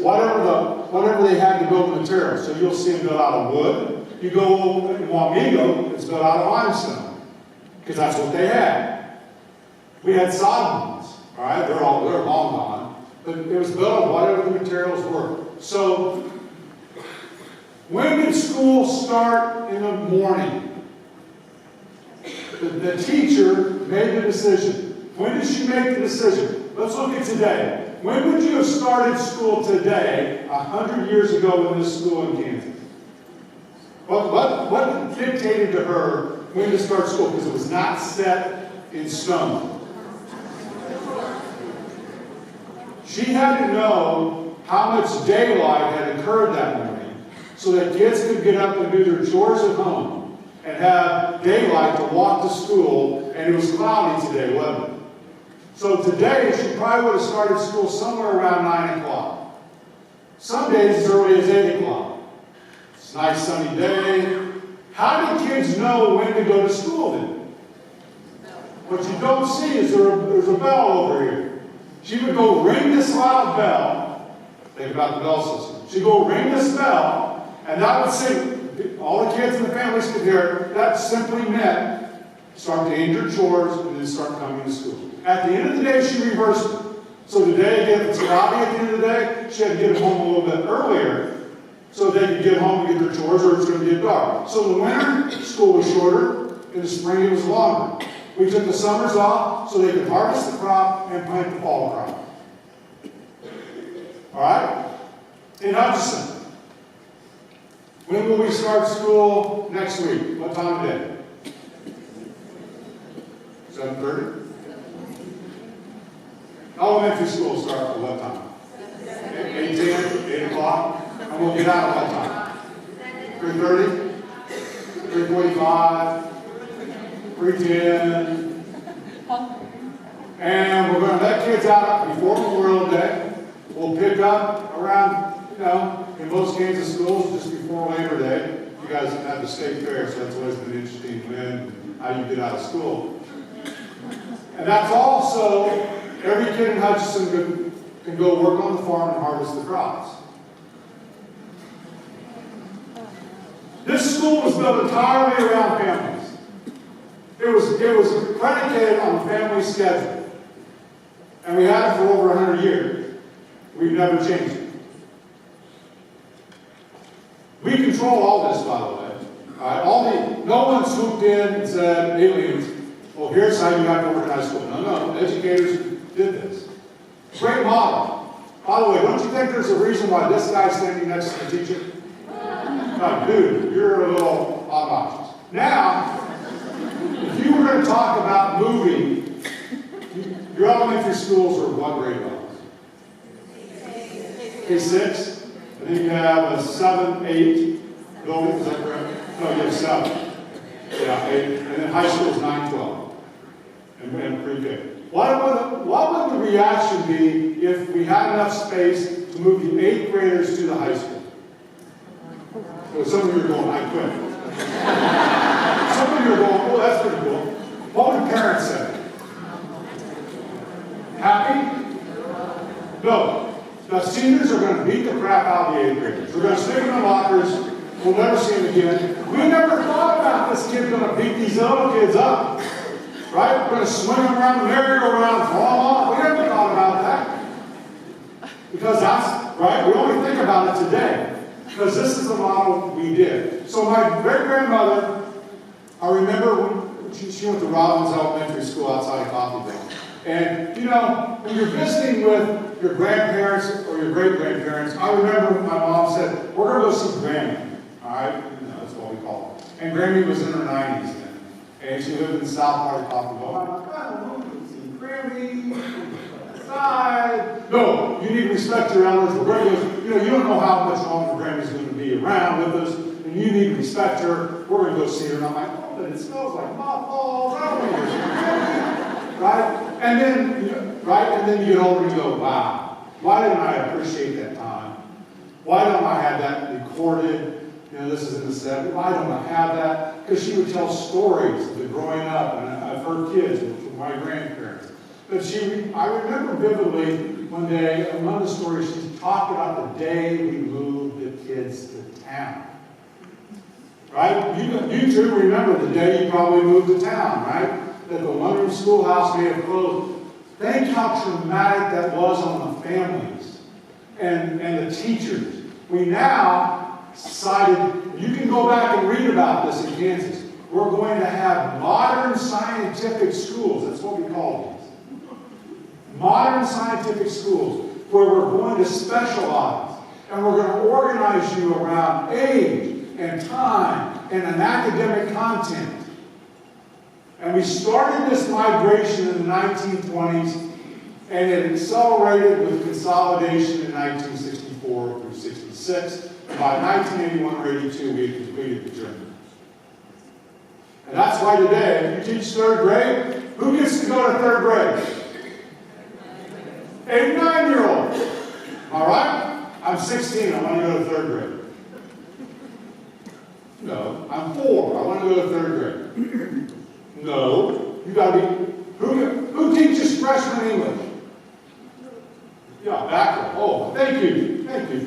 whatever they had to build the material. So you'll see them built out of wood. You go in Wamego, it's built out of limestone, because that's what they had. We had sodden ones, all right? They're long gone, but it was built of whatever the materials were. So when did school start in the morning? The teacher made the decision. When did she make the decision? Let's look at today. When would you have started school today, 100 years ago in this school in Kansas? What dictated to her when to start school? Because it was not set in stone. She had to know how much daylight had occurred that morning so that kids could get up and do their chores at home and have daylight to walk to school, and it was cloudy today, wasn't it? So today, she probably would have started school somewhere around 9 o'clock. Some days as early as 8 o'clock. It's a nice sunny day. How do kids know when to go to school then? What you don't see is there's a bell over here. She would go ring this loud bell. Think about the bell system. She'd go ring this bell, and that would sing. All the kids in the families could hear it. That simply meant start to end your chores and then start coming to school. At the end of the day, she reversed it. So today, again, if it's cloudy at the end of the day, she had to get home a little bit earlier so they could get home and get their chores, or it's going to get dark. So in the winter, school was shorter. In the spring, it was longer. We took the summers off so they could harvest the crop and plant the fall crop. All right? In Hutchinson. When will we start school next week? What time of day? 7:30? Elementary school starts at what time? 8:10, 8 o'clock? And we'll get out at what time? 3:30? 3:45? 3:10? And we're going to let kids out before Memorial Day. We'll pick up around, in most Kansas schools, just before Labor Day. You guys have the state fair, so that's always been interesting when, how you get out of school. And that's also, every kid in Hutchinson can go work on the farm and harvest the crops. This school was built entirely around families. It was predicated on a family schedule. And we had it for over 100 years. We've never changed it. We control all this, by the way. No one swooped in and said, aliens, well, here's how you have to organize school. No, educators did this. Great model. By the way, don't you think there's a reason why this guy's standing next to the teacher? Oh, dude, you're a little obnoxious. Now, if you were going to talk about moving, your elementary schools are what grade levels? K6? I think you have a 7, 8 building, is that correct? No, you have 7. Yeah, 8. And then high school is 9, 12. And pre-K. What would the reaction be if we had enough space to move the 8th graders to the high school? So some of you are going, I quit. Some of you are going, oh, that's pretty cool. What would parents say? Happy? No. The seniors are going to beat the crap out of the 8th graders. We're going to stick them in lockers. We'll never see them again. We never thought about this kid going to beat these little kids up. Right? We're going to swing them around the merry-go-round, throw them off. We never thought about that. Because that's, right? We only think about it today. Because this is the model we did. So my great-grandmother, I remember when she went to Robbins Elementary School outside of Coffeyville. And, when you're visiting with your grandparents or your great-grandparents, I remember my mom said, we're going to go see Grammy. All right? That's what we call her. And Grammy was in her 90s then. And she lived in the south part of Coffeyville. I'm like, I don't know, you see Grammy, side. No, you need to respect your elders. We're going to go, you don't know how much longer Grammy's going to be around with us, and you need to respect her. We're going to go see her. And I'm like, oh, but it smells like mothballs. I don't know. Right? And then you get older and you go, wow, why didn't I appreciate that time? Why don't I have that recorded? This is in the 70s. Why don't I have that? Because she would tell stories of the growing up, and of her kids, from my grandparents. But I remember vividly one day, in one of the stories, she talked about the day we moved the kids to town. Right? You too remember the day you probably moved to town, right? That the one-room schoolhouse may have closed. Think how traumatic that was on the families and the teachers. We now decided, you can go back and read about this in Kansas. We're going to have modern scientific schools. That's what we call these. Modern scientific schools, where we're going to specialize. And we're going to organize you around age and time and an academic content. And we started this migration in the 1920s, and it accelerated with consolidation in 1964 through 66. And by 1981 or 82, we had completed the journey. And that's why today, if you teach third grade, who gets to go to third grade? 8 and 9-year-olds. All right? I'm 16. I want to go to third grade. No, I'm 4. I want to go to third grade. No, you got to be. Who teaches freshman English? Yeah, backward. Oh, thank you. Thank you.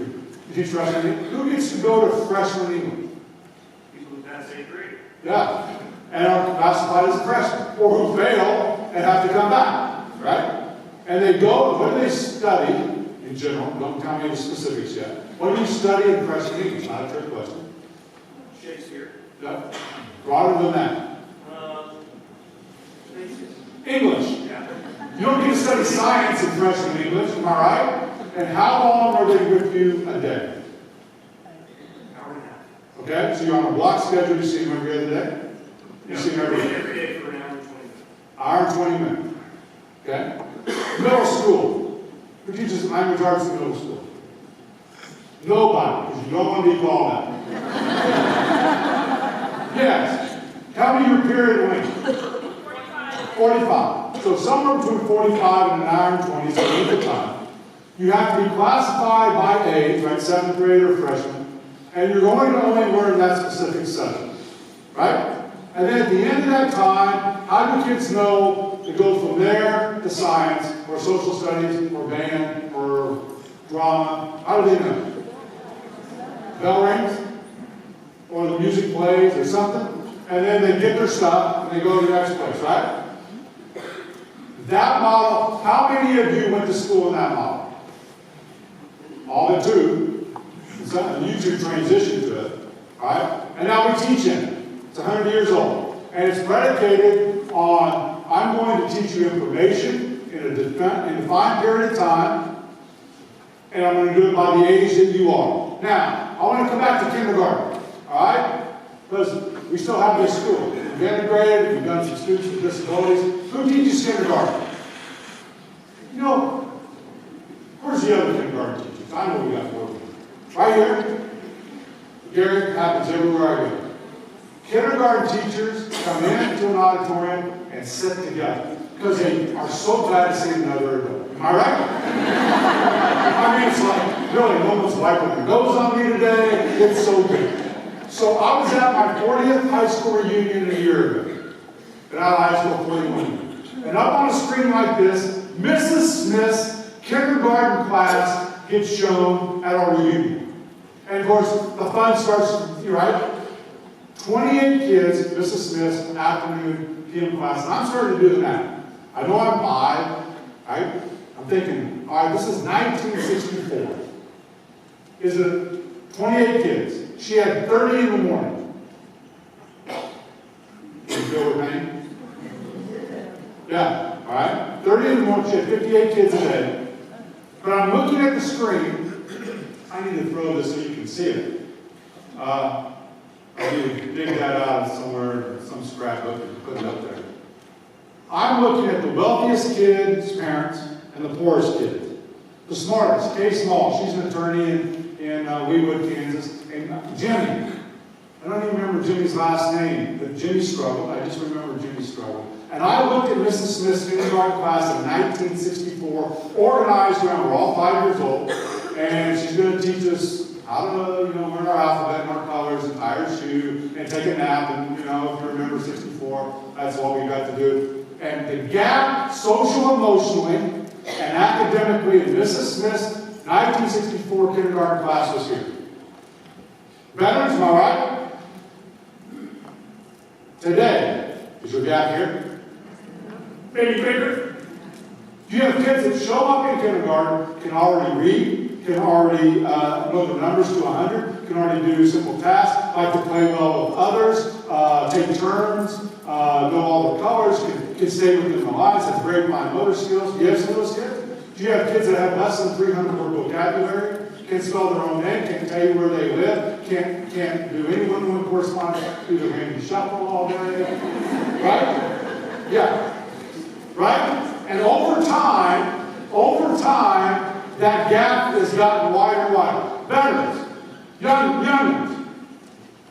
You teach freshman English. Who gets to go to freshman English? People who pass 8th grade. Yeah, and are classified as a freshman, or who fail and have to come back, right? And they go. What do they study in general? Don't tell me the specifics yet. What do you study in freshman English? Not a trick question. Shakespeare. No, broader than that. English. Yeah. You don't get to study science in freshman English, am I right? And how long are they with you a day? Hour and a half. Okay, so you're on a block schedule. You see them every other day? You see them every day? Every day for an hour and 20 minutes. Hour and 20 minutes. Okay? Middle school. Who teaches language arts in middle school? Nobody, because you don't want to be called out. Yes. Tell me your period length. 45. So somewhere between 45 and an hour and 20 is the length of time. You have to be classified by age, right? 7th grade or freshman. And you're going to only learn that specific subject. Right? And then at the end of that time, how do kids know to go from there to science, or social studies, or band, or drama? How do they know? Bell rings? Or the music plays, or something? And then they get their stuff, and they go to the next place, right? That model, how many of you went to school in that model? All but 2. You 2 transitioned to it, all right? And now we teach in it. It's 100 years old. And it's predicated on, I'm going to teach you information in a defined period of time, and I'm going to do it by the age that you are. Now, I want to come back to kindergarten, all right? Because we still have this school. We've integrated, we've done some students with disabilities. Who teaches kindergarten? You know, where's the other kindergarten teachers? I know we got 4 of them. Right here. Gary, happens everywhere I go. Kindergarten teachers come into an auditorium and sit together because they are so glad to see another adult. Am I right? I mean, it's like, really, almost like what goes on me today. It's so good. So I was at my 40th high school reunion a year ago. And I was high school 41. And up on a screen like this, Mrs. Smith's kindergarten class gets shown at our reunion. And of course, the fun starts, right? 28 kids, Mrs. Smith's afternoon PM class. And I'm starting to do the math. I know I'm 5, right? I'm thinking, all right, this is 1964. Is it 28 kids? She had 30 in the morning. You feel her pain? Yeah, all right. 30 in the morning. She had 58 kids a day. But I'm looking at the screen. I need to throw this so you can see it. I need to dig that out somewhere, some scrapbook, and put it up there. I'm looking at the wealthiest kids' parents and the poorest kids. The smartest, Kay Small. She's an attorney in Wheatwood, Kansas. And Jimmy. I don't even remember Jimmy's last name, but Jimmy struggled. I just remember Jimmy struggled. And I looked at Mrs. Smith's kindergarten class in 1964, organized around, we're all 5 years old, and she's going to teach us how to, learn our alphabet and our colors and tie our shoe and take a nap. And, if you remember 64, that's what we got to do. And the gap, social, emotionally, and and academically in Mrs. Smith's 1964 kindergarten class was here. Veterans, am I right? Today, is your gap here? Maybe bigger. Do you have kids that show up in kindergarten, can already read, can already know the numbers to 100, can already do simple tasks, like to play well with others, take turns, know all the colors, can stay within the lines, have great fine motor skills? Do you have some of those kids? Do you have kids that have less than 300 word vocabulary? Can't spell their own name, can't tell you where they live, can't do any one-to-one correspondence, do the Randy Shuffle all day, right? Yeah, right? And over time, that gap has gotten wider and wider. Veterans, youngins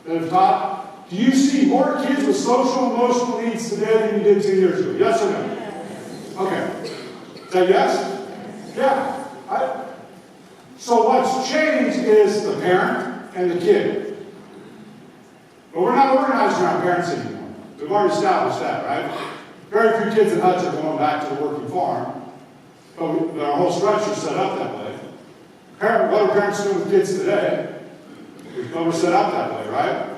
that have taught, do you see more kids with social and emotional needs today than you did 10 years ago? Yes or no? Okay. Is that yes? Yeah. So what's changed is the parent and the kid. But we're not organized around parents anymore. We've already established that, right? Very few kids in Hutch are going back to the working farm. But our whole structure is set up that way. What are parents doing with kids today? We're set up that way, right?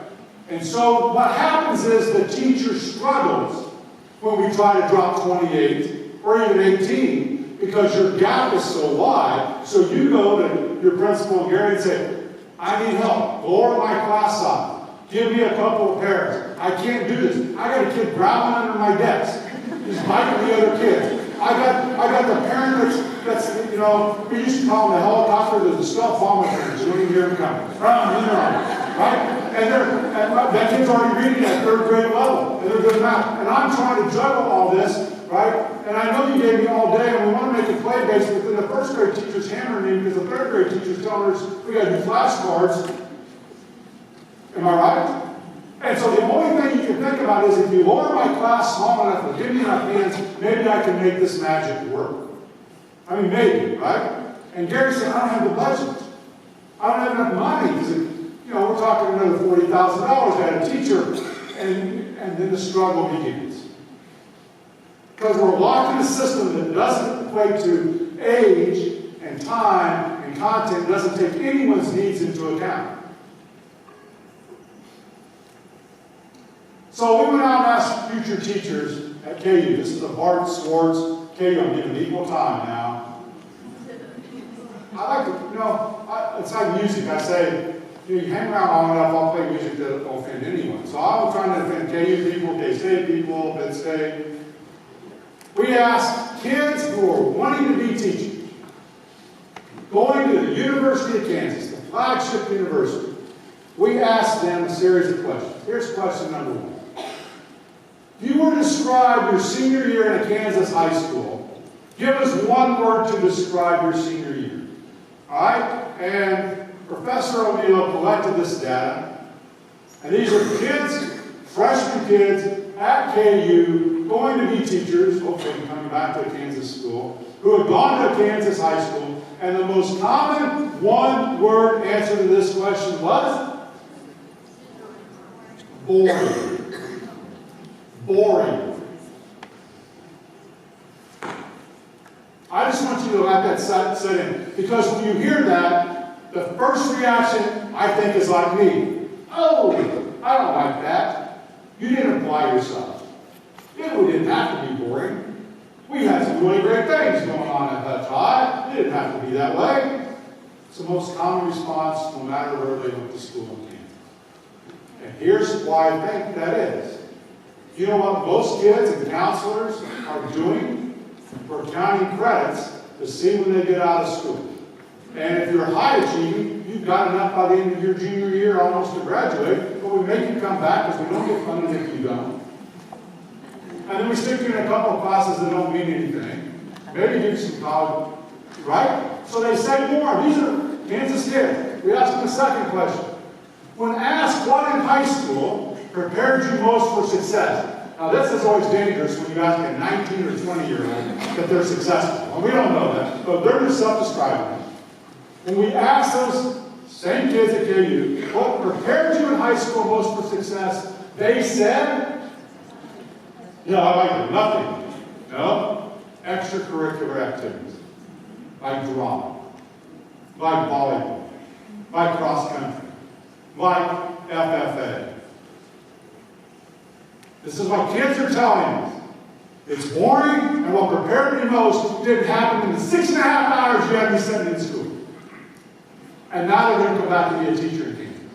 And so what happens is the teacher struggles when we try to drop 28 or even 18 because your gap is so wide. So you go to your principal, Gary, and say, I need help. Lower my class size. Give me a couple of pairs. I can't do this. I got a kid growling under my desk. He's biting the other kids. I got the parent that's, you know, we used to call him the helicopter, the stealth bomber parents. You don't even hear him coming. Right? And that kid's already reading at 3rd grade level. And they're doing that. And I'm trying to juggle all this, right? And I know you gave me all day, and we want to make it play-based, but then the 1st grade teacher's hammering me because the 3rd grade teacher's telling us we got to do flashcards. Am I right? And so the only thing you can think about is if you lower my class small enough and give me enough hands, maybe I can make this magic work. I mean, maybe, right? And Gary said, I don't have the budget. I don't have enough money. Because, you know, we're talking another $40,000 to add a teacher. And then the struggle begins. Because we're locked in a system that doesn't equate to age and time and content, doesn't take anyone's needs into account. So we went out and asked future teachers at KU. This is a Bart Swartz. KU, I'm giving equal time now. I like to, you know, it's like music. I say, you hang around long enough, I'll play music that don't offend anyone. So I was trying to offend KU people, K-State people, Penn State. We asked kids who are wanting to be teachers, going to the University of Kansas, the flagship university. We asked them a series of questions. Here's question number 1. If you were to describe your senior year in a Kansas high school, give us one word to describe your senior year. All right? And Professor O'Neill collected this data. And these are kids, freshman kids at KU, going to be teachers, hopefully coming back to a Kansas school, who have gone to a Kansas high school. And the most common one-word answer to this question was? Boring. Boring. I just want you to let that set in. Because when you hear that, the first reaction, I think, is like me. Oh, I don't like that. You didn't apply yourself. Yeah, we didn't have to be boring. We had some really great things going on at that time. It didn't have to be that way. It's the most common response, no matter where they went to school in Kansas. And here's why I think that is. You know what most kids and counselors are doing? We're counting credits to see when they get out of school. And if you're high achieving, you've got enough by the end of your junior year almost to graduate, but we make you come back because we don't get funded if you don't. And then we stick you in a couple of classes that don't mean anything. Maybe give you some college, right? So they say more. These are Kansas kids. We asked them the second question. When asked what in high school prepared you most for success? Now this is always dangerous when you ask a 19 or 20-year-old that they're successful. Well, we don't know that, but they're just self-describing. When we asked those same kids at KU, what prepared you in high school most for success? They said, I like it, nothing. No, extracurricular activities. like drama, like volleyball, like cross country, like FFA. This is what kids are telling us. It's boring, and what prepared me most didn't happen in the 6.5 hours you had me sitting in school. And now they're going to come back to be a teacher again.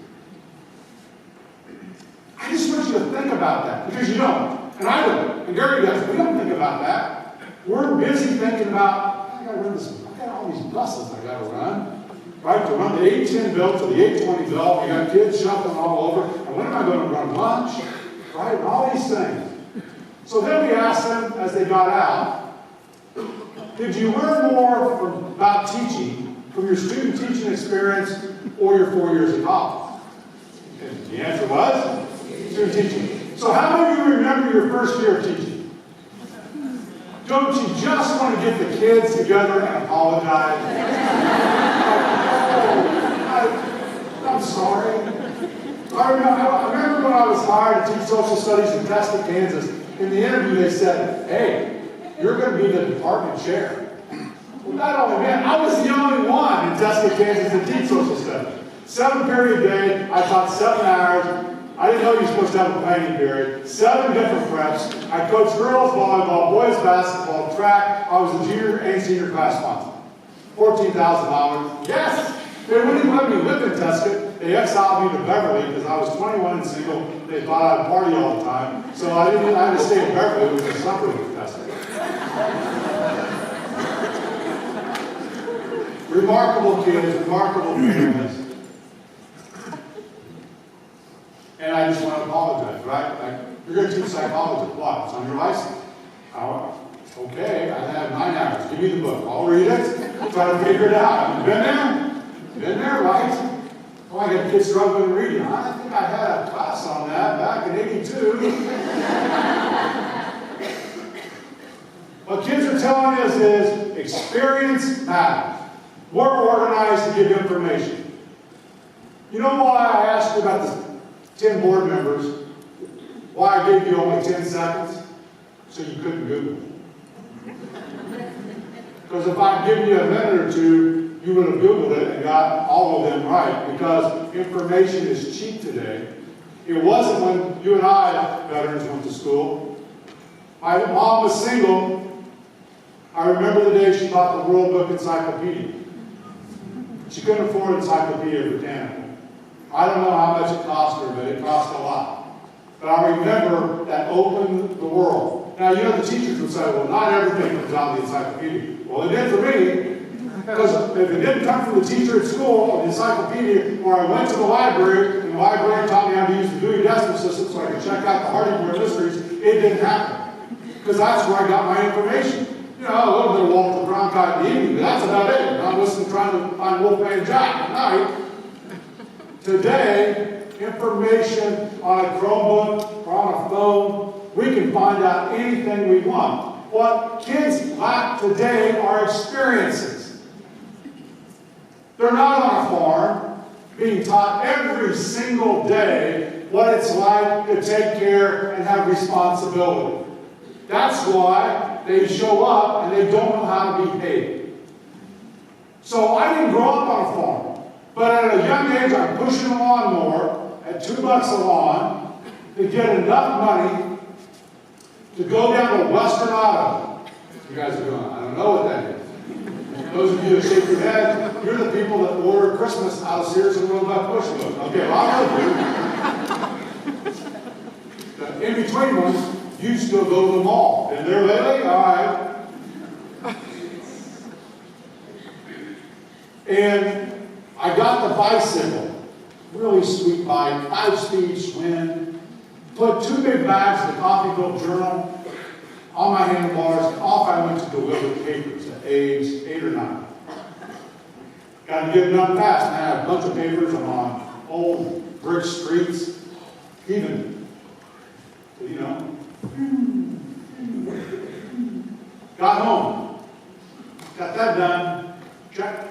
I just want you to think about that, because you don't. And I don't. And Gary does. We don't think about that. We're busy thinking about, I got all these buses I got to run. Right? To run the 810 bill to the 820 bill. We got kids shuffling all over. And when am I going to run lunch? Right? And all these things. So then we asked them as they got out, did you learn more about teaching from your student teaching experience or your 4 years of college? And the answer was student teaching. So how many of you remember your first year of teaching? Don't you just want to get the kids together and apologize? I'm sorry. I remember when I was hired to teach social studies in Testa, Kansas. In the interview, they said, hey, you're going to be the department chair. Well, not only that, I was the only one in Testa, Kansas to teach social studies. 7-period day, I taught 7 hours. I didn't know you were supposed to have a planning period. 7 different preps. I coached girls volleyball, boys basketball, track. I was a junior and senior class sponsor. $14,000. Yes! They wouldn't let me live in Tuscan. They exiled me to Beverly because I was 21 and single. They thought I'd party all the time. So I had to stay in Beverly, which was something with Tuscan. Remarkable kids, remarkable families. And I just want to apologize, right? Like, you're going to teach psychology. What? It's on your license. Okay, I have 9 hours. Give me the book. I'll read it. Try to figure it out. You been there? Been there, right? Oh, I got kids struggling reading. I think I had a class on that back in '82. What kids are telling us is experience matters. We're organized to give information. You know why I asked you about the 10 board members? Why I gave you only 10 seconds? So you couldn't Google it. Because if I'd given you a minute or two, you would have Googled it and got all of them right, because information is cheap today. It wasn't when you and I, veterans, went to school. My mom was single. I remember the day she bought the World Book Encyclopedia. She couldn't afford Encyclopedia Britannica. I don't know how much it cost her, but it cost a lot. But I remember that opened the world. Now, you know, the teachers would say, well, not everything comes out of the encyclopedia. Well, it did for me. Because if it didn't come from the teacher at school or the encyclopedia, or I went to the library, and the librarian taught me how to use the Dewey Decimal System so I could check out the Hardy-Boy mysteries, it didn't happen. Because that's where I got my information. You know, a little bit of Walter Cronkite in the evening, but that's about it. And I'm listening, trying to find Wolfman Jack at night. Today, information on a Chromebook or on a phone, we can find out anything we want. What kids lack today are experiences. They're not on a farm being taught every single day what it's like to take care and have responsibility. That's why they show up and they don't know how to be paid. So I didn't grow up on a farm, but at a young age I'm pushing a lawnmower at $2 a lawn to get enough money to go down to Western Auto. You guys are going, I don't know what that is. Those of you that shake your head, you're the people that order Christmas out of Sears and Roebuck Bush Book. Okay, well, I'll do. The in-between ones, you still go to the mall. Been there lately? All right. And I got the bicycle. Really sweet bike, 5-speed Schwinn. Put 2 big bags of the Coffeeville Journal on my handlebars, and off I went to deliver papers at age 8 or 9. Got to get it done fast. And I had a bunch of papers. I'm on old brick streets. Even, you know. Got home. Got that done. Check.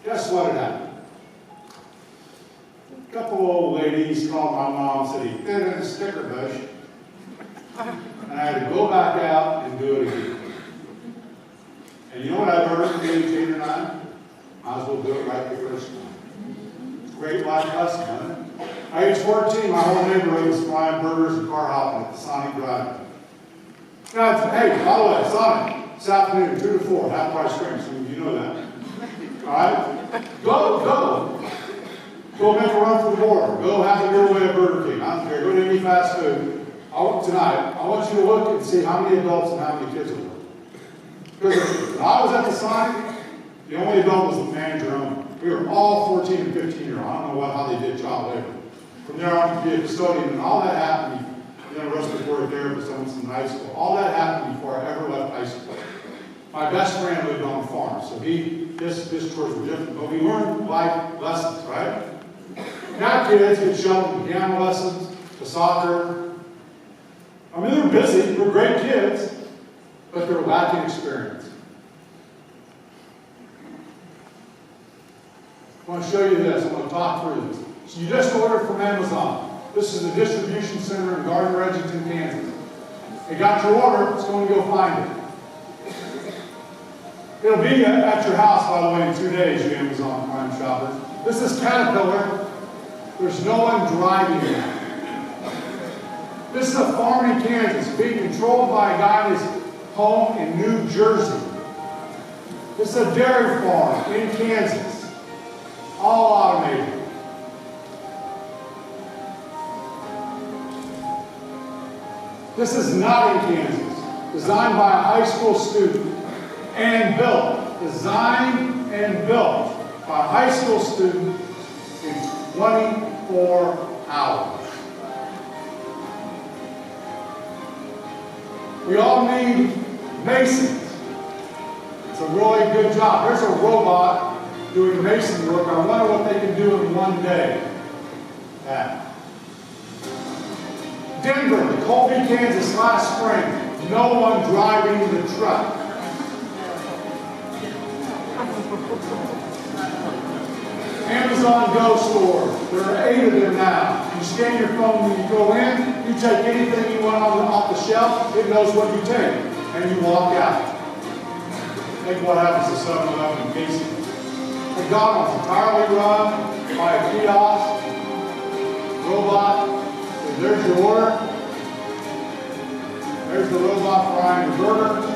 Guess what had happened? A couple old ladies called my mom and said he fit in a sticker bush. And I had to go back out and do it again. And you know what I've heard from age 8 or 9? Might as well do it right the first time. It's a great life lesson, isn't it? At age 14, my whole neighborhood was frying burgers and car hopping at the Sonic Drive. Now, hey, by the way, Sonic, this afternoon, 2 to 4, half price drinks. You know that. All right? Go make a run for the border. Go have a your way at Burger King. I don't care. Go to any fast food. Tonight, I want you to look and see how many adults and how many kids are there. Because when I was at the Sonic, the only adult was the manager owner. We were all 14 and 15-year-olds. I don't know how they did child labor. From there on to be a custodian, and all that happened, then a respiratory therapist, I went to high school. All that happened before I ever left high school. My best friend lived on a farm, so his chores were different, but we learned life lessons, right? Now kids get shoved to piano lessons, to soccer. I mean, they're busy, they're great kids, but they're lacking experience. I want to show you this. I want to talk through this. So you just ordered from Amazon. This is a distribution center in Gardner, Edgerton, Kansas. You got your order, it's going to go find it. It'll be at your house, by the way, in 2 days, you Amazon Prime shoppers. This is Caterpillar. There's no one driving it. This is a farm in Kansas being controlled by a guy in his home in New Jersey. This is a dairy farm in Kansas. All automated. This is not in Kansas. Designed by a high school student and built. Designed and built by a high school student in 24 hours. We all need masons. It's a really good job. There's a robot doing mason work. I wonder what they can do in 1 day. That. Denver, Colby, Kansas, last spring. No one driving the truck. Amazon Go stores. There are 8 of them now. You scan your phone when you go in. You take anything you want off the shelf. It knows what you take. And you walk out. Think what happens to 7-Eleven in Casey. McDonald's entirely run by a kiosk, robot. And there's your order. There's the robot frying your burger.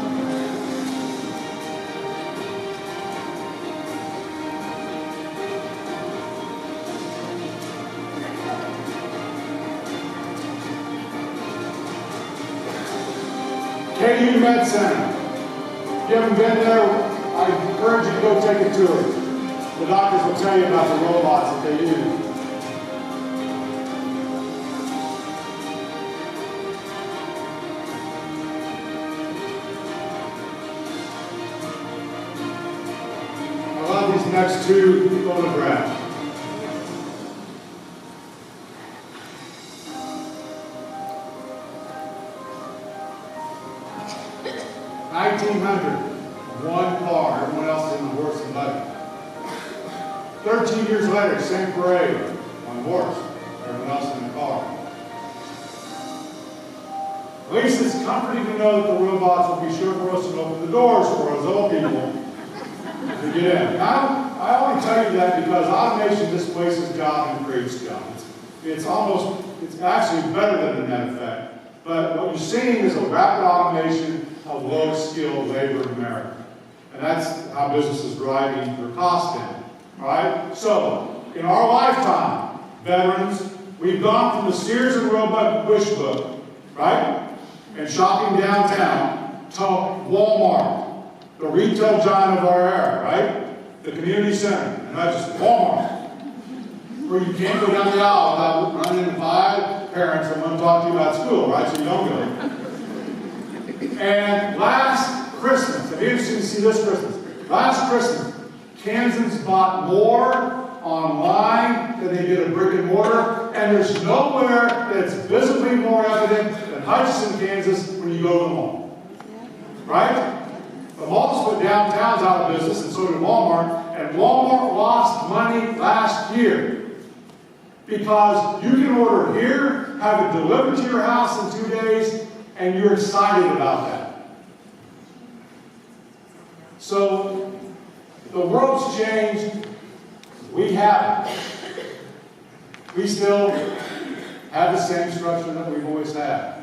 KU Med Center. If you haven't been there, I encourage you to go take a tour. The doctors will tell you about the robots that they use. I love these next 2 photographs. One car, everyone else in the horse and buggy. 13 years later, same parade, on horse, everyone else in the car. At least it's comforting to know that the robots will be chauffeurs and open the doors for us old people to get in. Now, I only tell you that because automation displaces jobs and creates jobs. It's actually better than a net effect. But what you're seeing is a rapid automation of low-skilled labor in America. And that's how business is driving their costs down. All right? So, in our lifetime, veterans, we've gone from the Sears and Roebuck Bush book, right? And shopping downtown to Walmart, the retail giant of our era, right? The community center, and not just Walmart, where you can't go down the aisle without running into 5 parents that want to talk to you about school, right? So you don't go. And last Christmas, I'm interested to see this Christmas. Last Christmas, Kansans bought more online than they did a brick and mortar, and there's nowhere that's visibly more evident than Hutchinson, Kansas, when you go to the mall. Right? The malls put downtowns out of business, and so did Walmart, and Walmart lost money last year because you can order here, have it delivered to your house in 2 days, and you're excited about that. So, the world's changed. We haven't. We still have the same structure that we've always had.